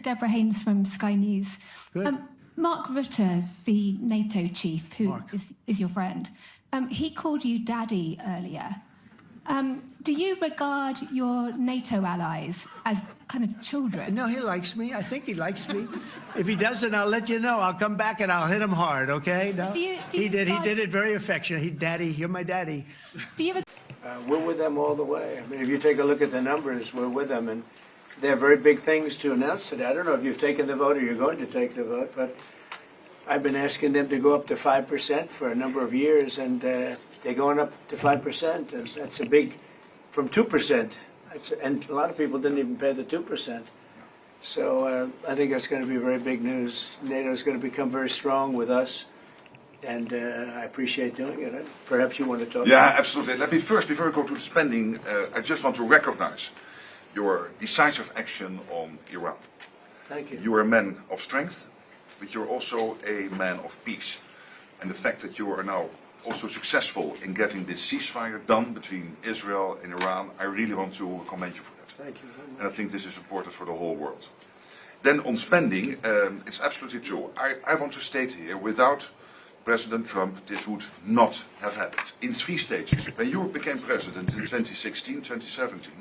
Deborah Haynes from Sky News. Good. Mark Rutte, the NATO chief, who is your friend, he called you daddy earlier. Do you regard your NATO allies as kind of children? No, he likes me. I think he likes me. If he doesn't, I'll let you know. I'll come back and I'll hit him hard, okay? No? He did it very affectionate. Daddy, you're my daddy. Do you We're with them all the way. I mean, if you take a look at the numbers, we're with them, and they have very big things to announce today. I don't know if you've taken the vote or you're going to take the vote, but I've been asking them to go up to 5% for a number of years, and they're going up to 5%, and that's a big, from 2%. And a lot of people didn't even pay the 2%. So I think that's going to be very big news. NATO is going to become very strong with us, and I appreciate doing it. Perhaps you want to talk about it? Absolutely. Let me first, before I go to the spending, I just want to recognize your decisive action on Iran. Thank you. You are a man of strength, but you're also a man of peace. And the fact that you are now also successful in getting this ceasefire done between Israel and Iran, I really want to commend you for that. Thank you very much. And I think this is important for the whole world. Then on spending, it's absolutely true. I want to state here, without President Trump, this would not have happened. In 3 stages. When you became president in 2016, 2017,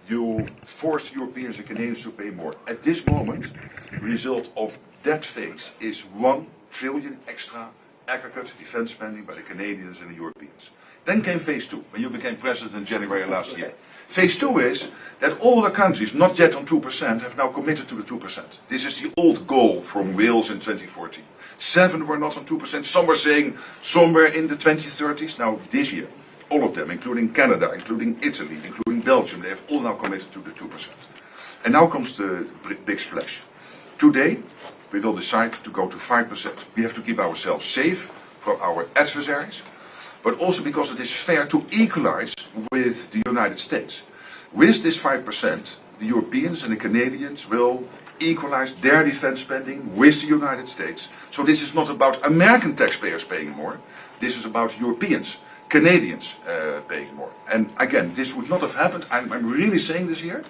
you forced Europeans and Canadians to pay more. At this moment, the result of that phase is 1 trillion extra aggregate defense spending by the Canadians and the Europeans. Then came phase 2, when you became president in January last year. Phase 2 is that all the countries not yet on 2% have now committed to the 2%. This is the old goal from Wales in 2014. 7 were not on 2%. Some were saying somewhere in the 2030s. Now this year, all of them, including Canada, including Italy, including Belgium, they have all now committed to the 2%. And now comes the big splash. Today, we will decide to go to 5%. We have to keep ourselves safe from our adversaries, but also because it is fair to equalize with the United States. With this 5%, the Europeans and the Canadians will equalize their defense spending with the United States. So this is not about American taxpayers paying more. This is about Europeans, Canadians paying more. And again, this would not have happened. I'm really saying this here.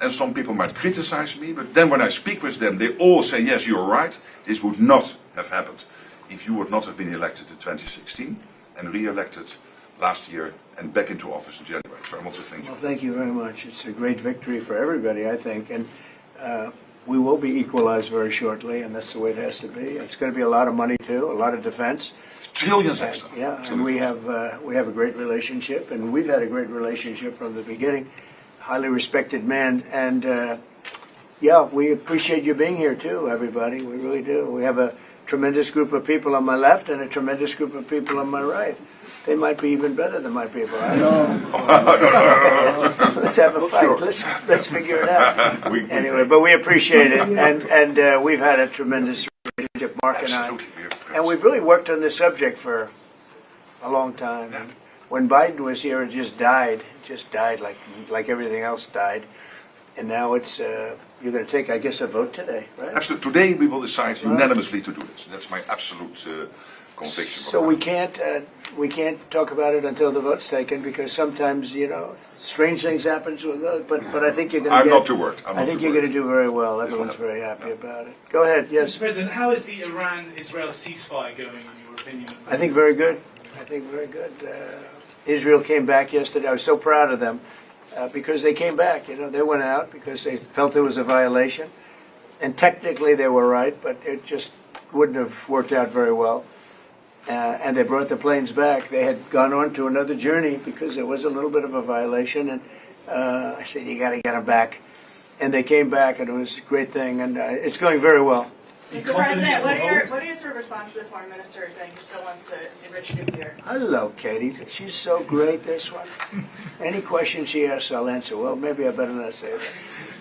And some people might criticize me, but then when I speak with them, they all say, yes, you're right. This would not have happened if you would not have been elected in 2016 and re-elected last year and back into office in January. So I want to thank you. Well, thank you very much. It's a great victory for everybody, I think. And we will be equalized very shortly, and that's the way it has to be. It's going to be a lot of money, too, a lot of defense. Trillions extra. Yeah, and we have a great relationship, and we've had a great relationship from the beginning. Highly respected man, and yeah, we appreciate you being here too, everybody. We really do. We have a tremendous group of people on my left and a tremendous group of people on my right. They might be even better than my people. I don't know. Let's have a fight. Let's figure it out. Anyway, but we appreciate it, and we've had a tremendous relationship, Mark and I, and we've really worked on this subject for a long time. And when Biden was here, it just died like everything else died. And now it's, you're going to take, I guess, a vote today, right? Absolutely. Today we will decide unanimously to do this. That's my absolute conviction. So we can't talk about it until the vote's taken, because sometimes, you know, strange things happen with those. But I think you're going to I'm not too worried. I think you're going to do very well. Everyone's very happy about it. Go ahead, yes. Mr. President, how is the Iran-Israel ceasefire going, in your opinion? I think very good. Israel came back yesterday. I was so proud of them because they came back. You know, they went out because they felt it was a violation, and technically they were right, but it just wouldn't have worked out very well. And they brought the planes back. They had gone on to another journey because it was a little bit of a violation, and I said, you got to get them back. And they came back, and it was a great thing, and it's going very well. Mr. President, what are your sort of response to the foreign minister saying he still wants to enrich nuclear? Hello, Katie. She's so great, this one. Any question she asks, I'll answer. Well, maybe I better not say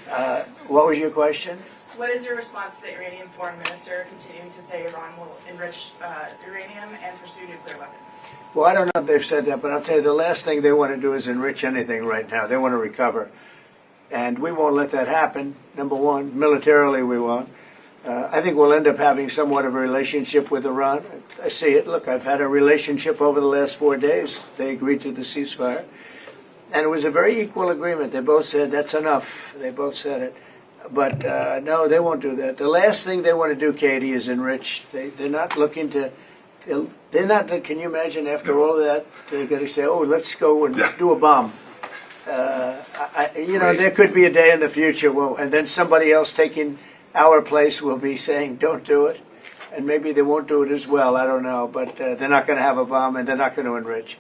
that. What was your question? What is your response to the Iranian foreign minister continuing to say Iran will enrich uranium and pursue nuclear weapons? Well, I don't know if they've said that, but I'll tell you, the last thing they want to do is enrich anything right now. They want to recover. And we won't let that happen, number one. Militarily, we won't. I think we'll end up having somewhat of a relationship with Iran. I see it. Look, I've had a relationship over the last 4 days. They agreed to the ceasefire. And it was a very equal agreement. They both said, that's enough. They both said it. But no, they won't do that. The last thing they want to do, Katie, is enrich. They're not looking to. They're not. Can you imagine after all of that, they're going to say, "Oh, let's go and do a bomb." There could be a day in the future, and then somebody else taking our place will be saying, "Don't do it," and maybe they won't do it as well. I don't know, but they're not going to have a bomb, and they're not going to enrich.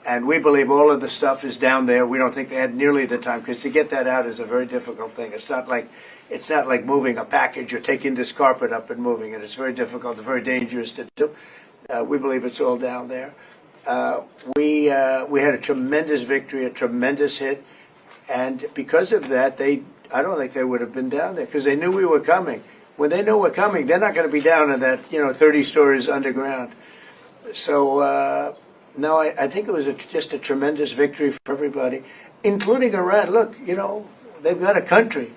And we believe all of the stuff is down there. We don't think they had nearly the time, because to get that out is a very difficult thing. It's not like moving a package or taking this carpet up and moving it. It's very difficult. It's very dangerous to do. We believe it's all down there. We had a tremendous victory, a tremendous hit, and because of that, I don't think they would have been down there, because they knew we were coming. When they know we're coming, they're not going to be down in that 30 stories underground. So. No, I think it was just a tremendous victory for everybody, including Iran. Look, they've got a country,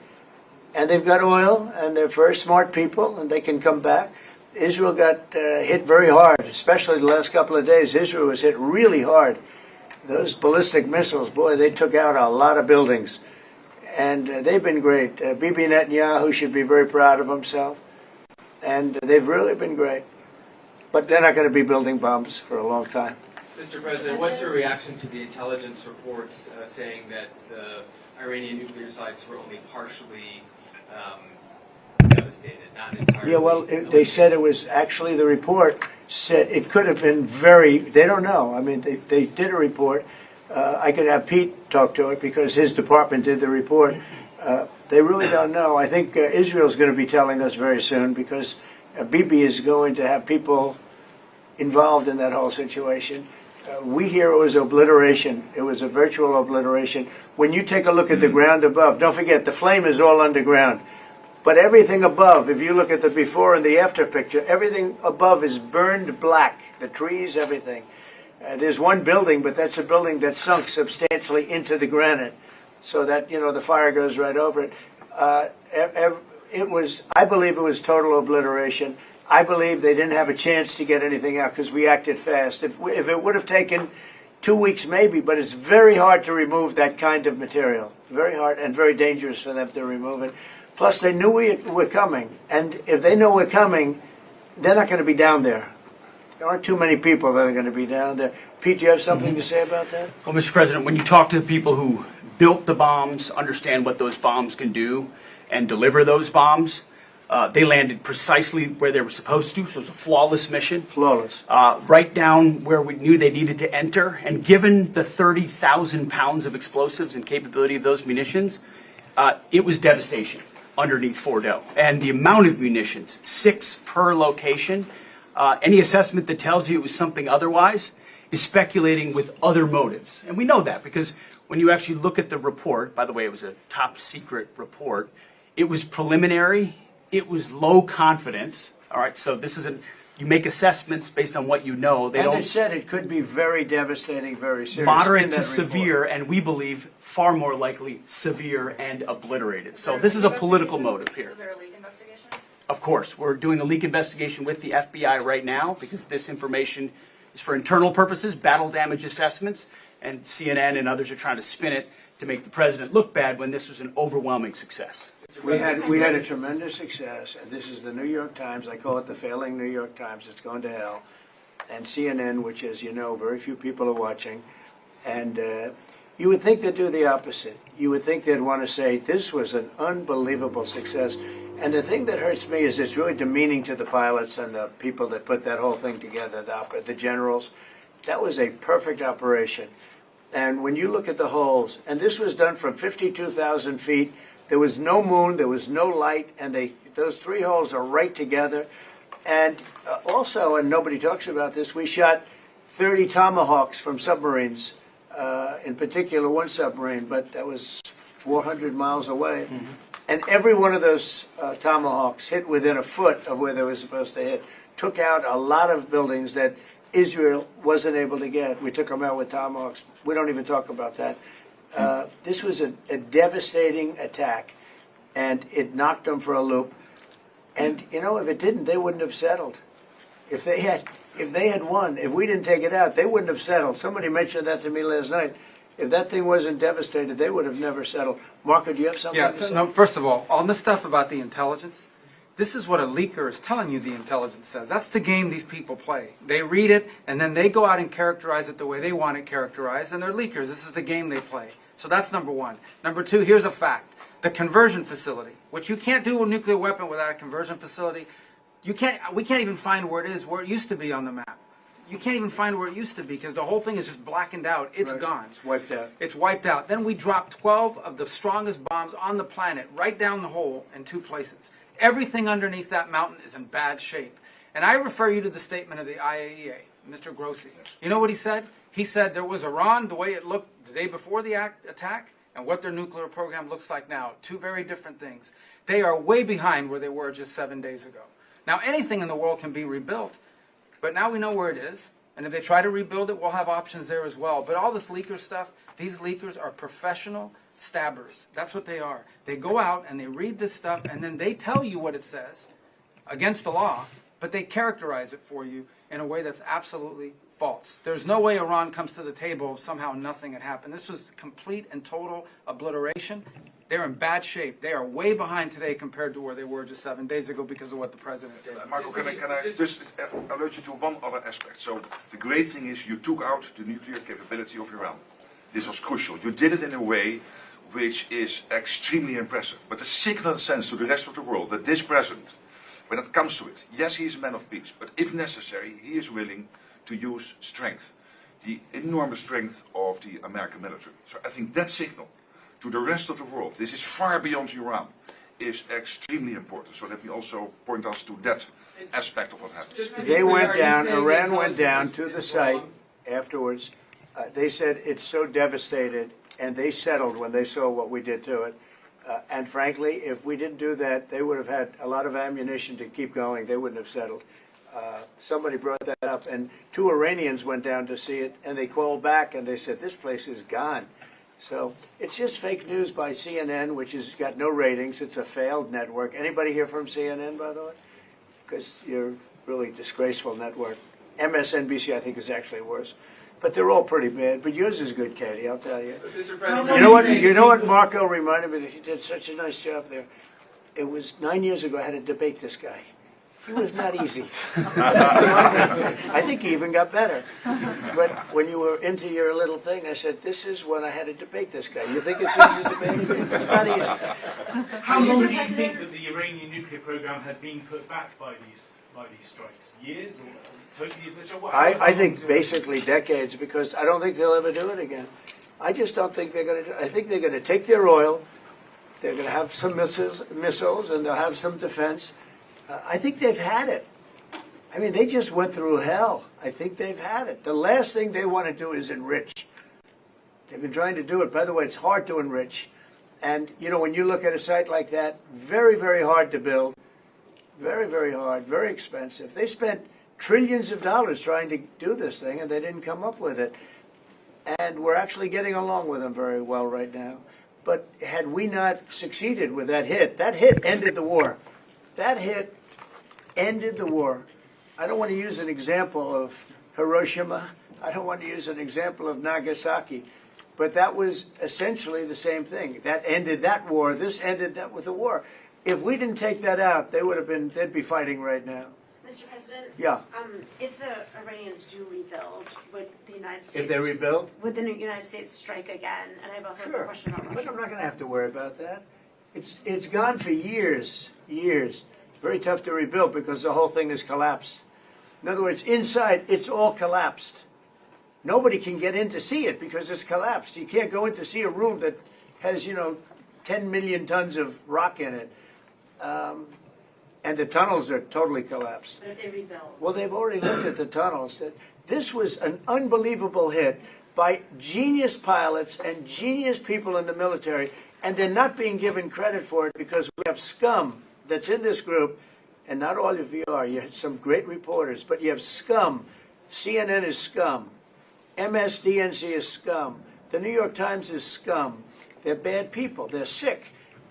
and they've got oil, and they're very smart people, and they can come back. Israel got hit very hard, especially the last couple of days. Israel was hit really hard. Those ballistic missiles, boy, they took out a lot of buildings, and they've been great. Bibi Netanyahu should be very proud of himself, and they've really been great. But they're not going to be building bombs for a long time. Mr. President, what's your reaction to the intelligence reports saying that the Iranian nuclear sites were only partially devastated, not entirely? Yeah, well, they said it was actually, the report said it could have been they don't know. I mean, they did a report. I could have Pete talk to it because his department did the report. They really don't know. I think Israel's going to be telling us very soon, because Bibi is going to have people involved in that whole situation. We hear it was obliteration. It was a virtual obliteration. When you take a look at the ground above, don't forget, the flame is all underground. But everything above, if you look at the before and the after picture, everything above is burned black. The trees, everything. There's one building, but that's a building that sunk substantially into the granite, so that, the fire goes right over it. I believe it was total obliteration. I believe they didn't have a chance to get anything out because we acted fast. If it would have taken 2 weeks, maybe, but it's very hard to remove that kind of material. Very hard and very dangerous for them to remove it. Plus, they knew we were coming. And if they know we're coming, they're not going to be down there. There aren't too many people that are going to be down there. Pete, do you have something to say about that? Well, Mr. President, when you talk to the people who built the bombs, understand what those bombs can do, and deliver those bombs, they landed precisely where they were supposed to, so it was a flawless mission. Flawless. Right down where we knew they needed to enter. And given the 30,000 pounds of explosives and capability of those munitions, it was devastation underneath Fordo. And the amount of munitions, 6 per location, any assessment that tells you it was something otherwise is speculating with other motives. And we know that because when you actually look at the report, by the way, it was a top secret report, it was preliminary. It was low confidence. All right, so this isn't. You make assessments based on what you know. They said it could be very devastating, very serious. Moderate to severe, and we believe far more likely severe and obliterated. So this is a political motive here. Was there a leak investigation? Of course, we're doing a leak investigation with the FBI right now because this information is for internal purposes, battle damage assessments, and CNN and others are trying to spin it to make the president look bad when this was an overwhelming success. We had a tremendous success, and this is the New York Times. I call it the failing New York Times. It's going to hell. And CNN, which, as you know, very few people are watching. And you would think they'd do the opposite. You would think they'd want to say, this was an unbelievable success. And the thing that hurts me is it's really demeaning to the pilots and the people that put that whole thing together, the generals. That was a perfect operation. And when you look at the holes, and this was done from 52,000 feet, there was no moon, there was no light, and those 3 holes are right together. And also, and nobody talks about this, we shot 30 Tomahawks from submarines, in particular one submarine, but that was 400 miles away. Mm-hmm. And every one of those Tomahawks hit within a foot of where they were supposed to hit, took out a lot of buildings that Israel wasn't able to get. We took them out with Tomahawks. We don't even talk about that. This was a devastating attack, and it knocked them for a loop. And if it didn't, they wouldn't have settled. If they had won, if we didn't take it out, they wouldn't have settled. Somebody mentioned that to me last night. If that thing wasn't devastated, they would have never settled. Marco, do you have something to say? No, first of all, on the stuff about the intelligence, this is what a leaker is telling you the intelligence says. That's the game these people play. They read it, and then they go out and characterize it the way they want it characterized, and they're leakers. This is the game they play. So that's number one. Number two, here's a fact. The conversion facility, which you can't do a nuclear weapon without a conversion facility. We can't even find where it is, where it used to be on the map. You can't even find where it used to be because the whole thing is just blackened out. It's gone. It's wiped out. It's wiped out. Then we dropped 12 of the strongest bombs on the planet right down the hole in 2 places. Everything underneath that mountain is in bad shape. And I refer you to the statement of the IAEA, Mr. Grossi. You know what he said? He said there was Iran, the way it looked the day before the attack, and what their nuclear program looks like now. 2 very different things. They are way behind where they were just 7 days ago. Now, anything in the world can be rebuilt, but now we know where it is. And if they try to rebuild it, we'll have options there as well. But all this leaker stuff, these leakers are professional stabbers. That's what they are. They go out and they read this stuff, and then they tell you what it says against the law, but they characterize it for you in a way that's absolutely false. There's no way Iran comes to the table if somehow nothing had happened. This was complete and total obliteration. They're in bad shape. They are way behind today compared to where they were just 7 days ago because of what the president did. Marco, can I just alert you to one other aspect? So the great thing is you took out the nuclear capability of Iran. This was crucial. You did it in a way which is extremely impressive. But the signal sends to the rest of the world that this president, when it comes to it, yes, he is a man of peace, but if necessary, he is willing to use strength, the enormous strength of the American military. So I think that signal to the rest of the world, this is far beyond Iran, is extremely important. So let me also point us to that aspect of what happens. They went down, Iran went down to the site afterwards. They said it's so devastated, and they settled when they saw what we did to it. And frankly, if we didn't do that, they would have had a lot of ammunition to keep going. They wouldn't have settled. Somebody brought that up, and 2 Iranians went down to see it, and they called back, and they said, this place is gone. So it's just fake news by CNN, which has got no ratings. It's a failed network. Anybody here from CNN, by the way? Because you're a really disgraceful network. MSNBC, I think, is actually worse. But they're all pretty bad. But yours is good, Katie, I'll tell you. You know what Marco reminded me that he did such a nice job there? It was 9 years ago I had to debate this guy. He was not easy. I think he even got better. But when you were into your little thing, I said, this is when I had to debate this guy. You think it's easy to debate him? It's not easy. How long do you think that the Iranian nuclear program has been put back by these strikes? Years or totally? I think basically decades, because I don't think they'll ever do it again. I just don't think they're going to do it. I think they're going to take their oil, they're going to have some missiles, and they'll have some defense. I think they've had it. I mean, they just went through hell. I think they've had it. The last thing they want to do is enrich. They've been trying to do it. By the way, it's hard to enrich. And, you know, when you look at a site like that, very, very hard to build. Very, very hard, very expensive. They spent trillions of dollars trying to do this thing, and they didn't come up with it. And we're actually getting along with them very well right now. But had we not succeeded with that hit ended the war. That hit ended the war. I don't want to use an example of Hiroshima. I don't want to use an example of Nagasaki. But that was essentially the same thing. That ended that war. This ended that with the war. If we didn't take that out, they'd be fighting right now. Mr. President? Yeah. If the Iranians do rebuild, would the United States... If they rebuild? Would the United States strike again? And I have also a question about Russia. But I'm not going to have to worry about that. It's gone for years. Very tough to rebuild because the whole thing has collapsed. In other words, inside, it's all collapsed. Nobody can get in to see it because it's collapsed. You can't go in to see a room that has, 10 million tons of rock in it. And the tunnels are totally collapsed. But if they rebuild? Well, they've already looked at the tunnels. This was an unbelievable hit by genius pilots and genius people in the military, and they're not being given credit for it because we have scum that's in this group, and not all of you are. You have some great reporters, but you have scum. CNN is scum. MSDNC is scum. The New York Times is scum. They're bad people. They're sick.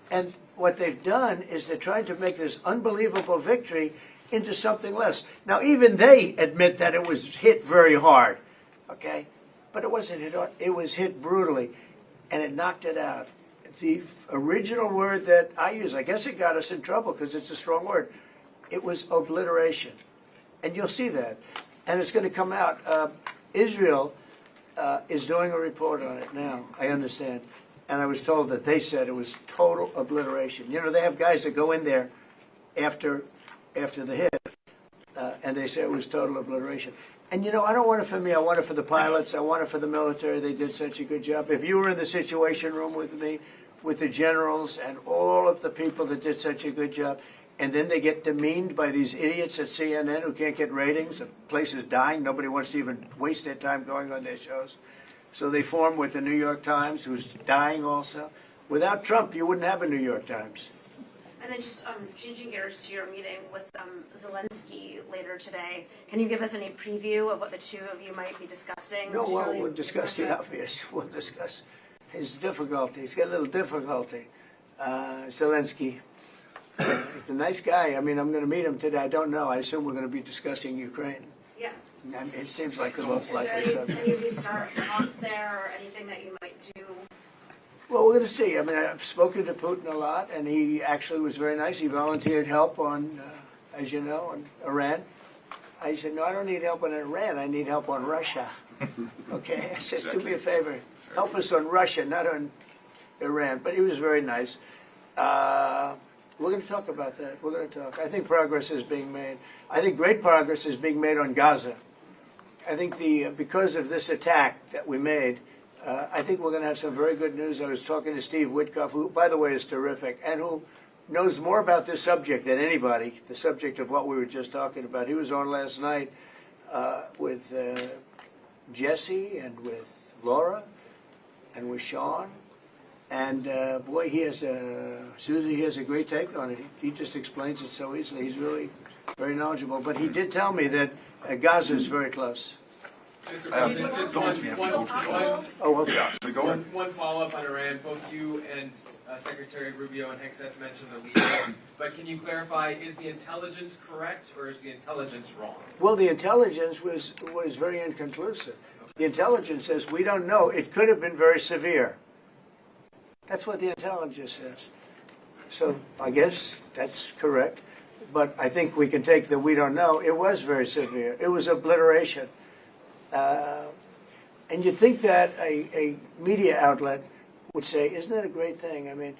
And what they've done is they're trying to make this unbelievable victory into something less. Now, even they admit that it was hit very hard, okay? but it wasn't hit on. It was hit brutally, and it knocked it out. The original word that I use, I guess it got us in trouble because it's a strong word. It was obliteration, and you'll see that, and it's going to come out. Israel is doing a report on it now. I understand, and I was told that they said it was total obliteration. You know, they have guys that go in there after the hit, and they say it was total obliteration. And, you know, I don't want it for me. I want it for the pilots. I want it for the military. They did such a good job. If you were in the Situation Room with me, with the generals and all of the people that did such a good job, and then they get demeaned by these idiots at CNN who can't get ratings, the place is dying. Nobody wants to even waste their time going on their shows. So they form with the New York Times, who's dying also. Without Trump, you wouldn't have a New York Times. And then just changing gears to your meeting with Zelensky later today, can you give us any preview of what the two of you might be discussing? No, well, we'll discuss the obvious. We'll discuss his difficulty. He's got a little difficulty. Zelensky, he's a nice guy. I mean, I'm going to meet him today. I don't know. I assume we're going to be discussing Ukraine. Yes. I mean, it seems like the most likely Is subject. there any restart talks there or anything that you might do? Well, we're going to see. I mean, I've spoken to Putin a lot, and he actually was very nice. He volunteered help on, as you know, on Iran. I said, no, I don't need help on Iran. I need help on Russia. Okay? I said, do me a favor. Help us on Russia, not on Iran. But he was very nice. We're going to talk about that. We're going to talk. I think progress is being made. I think great progress is being made on Gaza. I think because of this attack that we made, I think we're going to have some very good news. I was talking to Steve Witkoff, who, by the way, is terrific, and who knows more about this subject than anybody, the subject of what we were just talking about. He was on last night with Jesse and with Laura and with Sean. And, boy, Susie, he has a great take on it. He just explains it so easily. He's really very knowledgeable. But he did tell me that Gaza is very close. One follow-up on Iran. Both you and Secretary Rubio and Hegseth mentioned the leaders, but can you clarify, is the intelligence correct or is the intelligence wrong? Well, the intelligence was very inconclusive. The intelligence says we don't know. It could have been very severe. That's what the intelligence says. So I guess that's correct. But I think we can take the we don't know. It was very severe. It was obliteration. And you'd think that a media outlet would say, isn't that a great thing? I mean,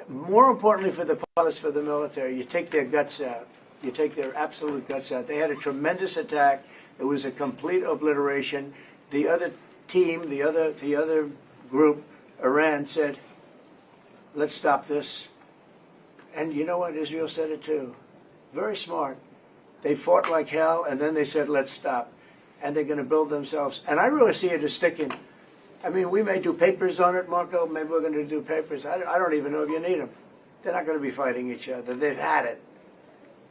more importantly for the pilots, for the military, you take their guts out. You take their absolute guts out. They had a tremendous attack. It was a complete obliteration. The other team, the other group, Iran, said, let's stop this. And you know what? Israel said it too. Very smart. They fought like hell, and then they said, let's stop. And they're going to build themselves. And I really see it as sticking. I mean, we may do papers on it, Marco. Maybe we're going to do papers. I don't even know if you need them. They're not going to be fighting each other. They've had it.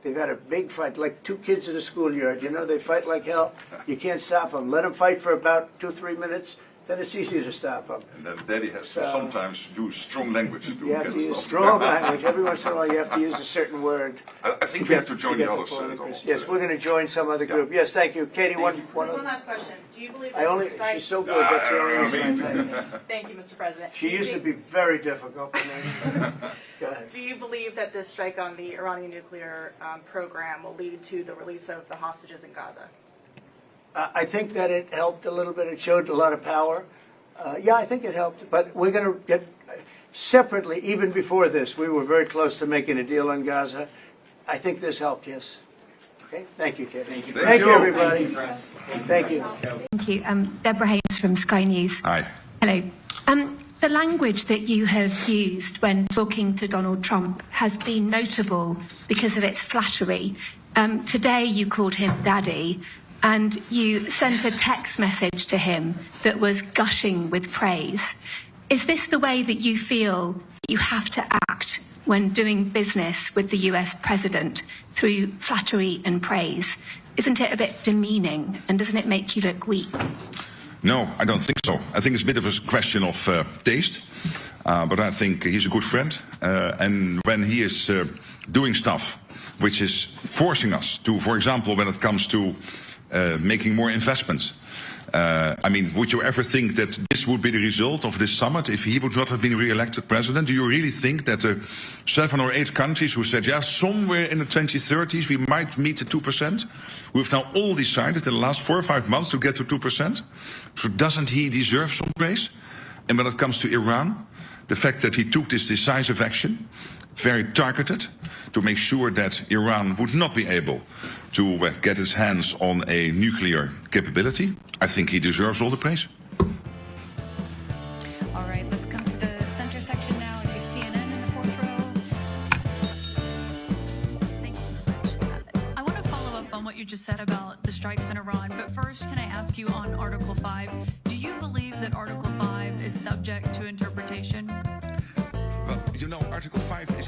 They've had a big fight, like two kids in a schoolyard. You know, they fight like hell. You can't stop them. Let them fight for about 2-3 minutes. Then it's easy to stop them. And then Daddy has to sometimes use strong language. You have to use strong language. Every once in a while you have to use a certain word. I think we have to join the others. Yes, we're going to join some other group. Yes, thank you. Katie, one last question. Do you believe that she's so good. That's the only reason I take her. Thank you, Mr. President. She used to be very difficult. Go ahead. Do you believe that this strike on the Iranian nuclear program will lead to the release of the hostages in Gaza? I think that it helped a little bit. It showed a lot of power. Yeah, I think it helped. But we're going to get separately, even before this, we were very close to making a deal on Gaza. I think this helped, yes. Okay, thank you, Katie. Thank you, everybody. Thank you. Thank you. Deborah Haynes from Sky News. Hi. Hello. The language that you have used when talking to Donald Trump has been notable because of its flattery. Today you called him Daddy, and you sent a text message to him that was gushing with praise. Is this the way that you feel you have to act when doing business with the US president, through flattery and praise? Isn't it a bit demeaning, and doesn't it make you look weak? No, I don't think so. I think it's a bit of a question of taste, but I think he's a good friend. And when he is doing stuff which is forcing us to, for example, when it comes to making more investments, I mean, would you ever think that this would be the result of this summit if he would not have been re-elected president? Do you really think that the 7 or 8 countries who said, yeah, somewhere in the 2030s we might meet the 2%, we've now all decided in the last 4 or 5 months to get to 2%? So doesn't he deserve some praise? And when it comes to Iran, the fact that he took this decisive action, very targeted, to make sure that Iran would not be able to get its hands on a nuclear capability, I think he deserves all the praise. All right, let's come to the center section now. I see CNN in the 4th row. Thank you so much. I want to follow up on what you just said about the strikes in Iran, but first, can I ask you on Article 5, do you believe that Article 5 is subject to interpretation? Well, you know, Article 5 is